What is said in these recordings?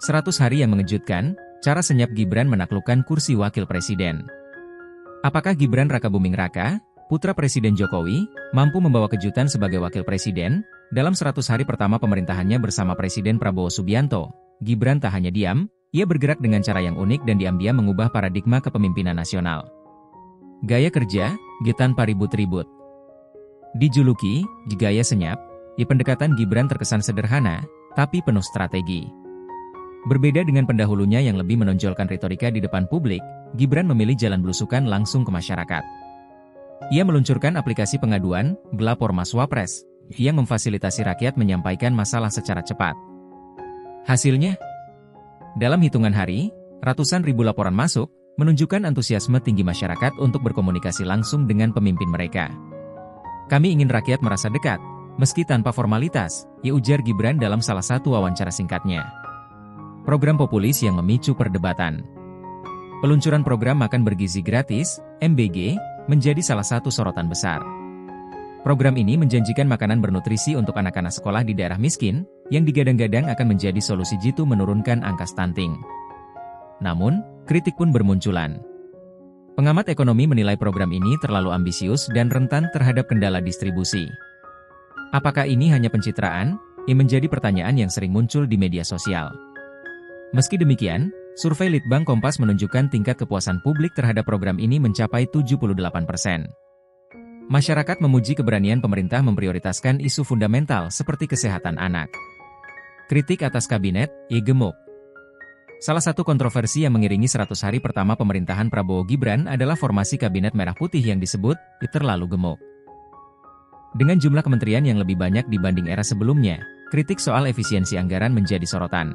100 hari yang mengejutkan, cara senyap Gibran menaklukkan kursi wakil presiden. Apakah Gibran Rakabuming Raka, putra Presiden Jokowi, mampu membawa kejutan sebagai wakil presiden? Dalam 100 hari pertama pemerintahannya bersama Presiden Prabowo Subianto, Gibran tak hanya diam, ia bergerak dengan cara yang unik dan diam-diam mengubah paradigma kepemimpinan nasional. Gaya kerja, tanpa ribut-ribut. Dijuluki, gaya senyap, pendekatan Gibran terkesan sederhana, tapi penuh strategi. Berbeda dengan pendahulunya yang lebih menonjolkan retorika di depan publik, Gibran memilih jalan belusukan langsung ke masyarakat. Ia meluncurkan aplikasi pengaduan, Lapor Mas Wapres, yang memfasilitasi rakyat menyampaikan masalah secara cepat. Hasilnya, dalam hitungan hari, ratusan ribu laporan masuk, menunjukkan antusiasme tinggi masyarakat untuk berkomunikasi langsung dengan pemimpin mereka. Kami ingin rakyat merasa dekat, meski tanpa formalitas, ujar Gibran dalam salah satu wawancara singkatnya. Program populis yang memicu perdebatan. Peluncuran program makan bergizi gratis, MBG, menjadi salah satu sorotan besar. Program ini menjanjikan makanan bernutrisi untuk anak-anak sekolah di daerah miskin, yang digadang-gadang akan menjadi solusi jitu menurunkan angka stunting. Namun, kritik pun bermunculan. Pengamat ekonomi menilai program ini terlalu ambisius dan rentan terhadap kendala distribusi. Apakah ini hanya pencitraan? Menjadi pertanyaan yang sering muncul di media sosial. Meski demikian, survei Litbang Kompas menunjukkan tingkat kepuasan publik terhadap program ini mencapai 78%. Masyarakat memuji keberanian pemerintah memprioritaskan isu fundamental seperti kesehatan anak. Kritik atas kabinet, gemuk. Salah satu kontroversi yang mengiringi 100 hari pertama pemerintahan Prabowo Gibran adalah formasi kabinet merah putih yang disebut terlalu gemuk. Dengan jumlah kementerian yang lebih banyak dibanding era sebelumnya, kritik soal efisiensi anggaran menjadi sorotan.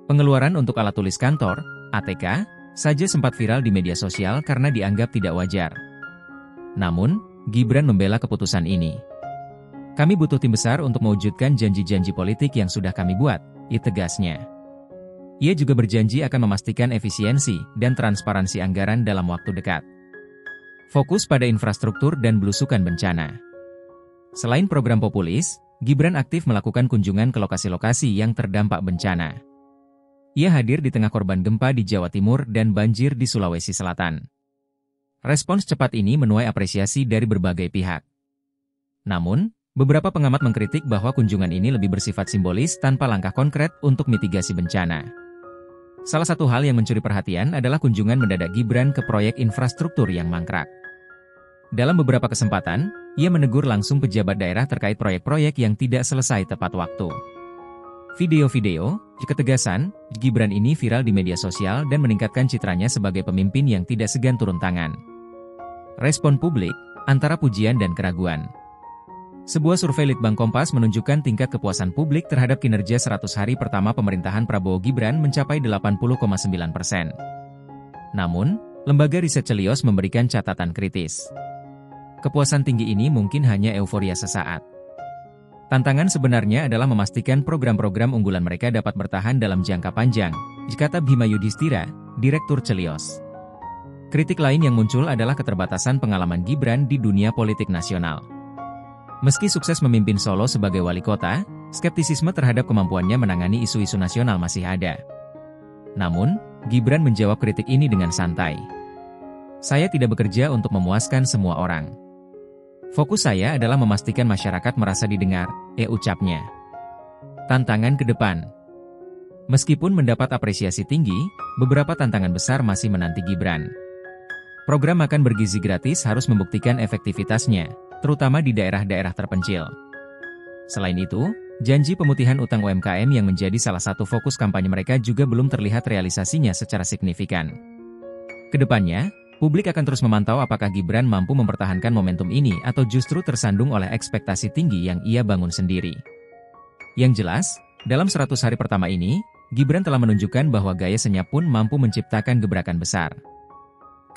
Pengeluaran untuk alat tulis kantor, ATK, saja sempat viral di media sosial karena dianggap tidak wajar. Namun, Gibran membela keputusan ini. Kami butuh tim besar untuk mewujudkan janji-janji politik yang sudah kami buat, tegasnya. Ia juga berjanji akan memastikan efisiensi dan transparansi anggaran dalam waktu dekat. Fokus pada infrastruktur dan belusukan bencana. Selain program populis, Gibran aktif melakukan kunjungan ke lokasi-lokasi yang terdampak bencana. Ia hadir di tengah korban gempa di Jawa Timur dan banjir di Sulawesi Selatan. Respons cepat ini menuai apresiasi dari berbagai pihak. Namun, beberapa pengamat mengkritik bahwa kunjungan ini lebih bersifat simbolis tanpa langkah konkret untuk mitigasi bencana. Salah satu hal yang mencuri perhatian adalah kunjungan mendadak Gibran ke proyek infrastruktur yang mangkrak. Dalam beberapa kesempatan, ia menegur langsung pejabat daerah terkait proyek-proyek yang tidak selesai tepat waktu. Video-video, ketegasan, Gibran ini viral di media sosial dan meningkatkan citranya sebagai pemimpin yang tidak segan turun tangan. Respon publik, antara pujian dan keraguan. Sebuah survei Litbang Kompas menunjukkan tingkat kepuasan publik terhadap kinerja 100 hari pertama pemerintahan Prabowo Gibran mencapai 80,9%. Namun, lembaga riset Celios memberikan catatan kritis. Kepuasan tinggi ini mungkin hanya euforia sesaat. Tantangan sebenarnya adalah memastikan program-program unggulan mereka dapat bertahan dalam jangka panjang, kata Bima Yudhistira, Direktur Celios. Kritik lain yang muncul adalah keterbatasan pengalaman Gibran di dunia politik nasional. Meski sukses memimpin Solo sebagai wali kota, skeptisisme terhadap kemampuannya menangani isu-isu nasional masih ada. Namun, Gibran menjawab kritik ini dengan santai. Saya tidak bekerja untuk memuaskan semua orang. Fokus saya adalah memastikan masyarakat merasa didengar, ucapnya. Tantangan ke depan. Meskipun mendapat apresiasi tinggi, beberapa tantangan besar masih menanti Gibran. Program makan bergizi gratis harus membuktikan efektivitasnya, terutama di daerah-daerah terpencil. Selain itu, janji pemutihan utang UMKM yang menjadi salah satu fokus kampanye mereka juga belum terlihat realisasinya secara signifikan. Kedepannya, publik akan terus memantau apakah Gibran mampu mempertahankan momentum ini atau justru tersandung oleh ekspektasi tinggi yang ia bangun sendiri. Yang jelas, dalam 100 hari pertama ini, Gibran telah menunjukkan bahwa gaya senyap pun mampu menciptakan gebrakan besar.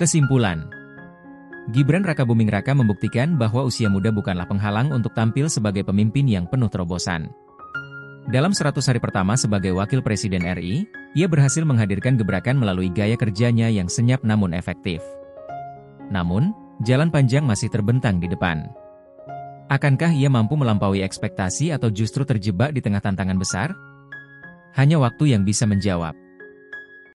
Kesimpulan, Gibran Rakabuming Raka membuktikan bahwa usia muda bukanlah penghalang untuk tampil sebagai pemimpin yang penuh terobosan. Dalam 100 hari pertama sebagai Wakil Presiden RI, ia berhasil menghadirkan gebrakan melalui gaya kerjanya yang senyap namun efektif. Namun, jalan panjang masih terbentang di depan. Akankah ia mampu melampaui ekspektasi atau justru terjebak di tengah tantangan besar? Hanya waktu yang bisa menjawab.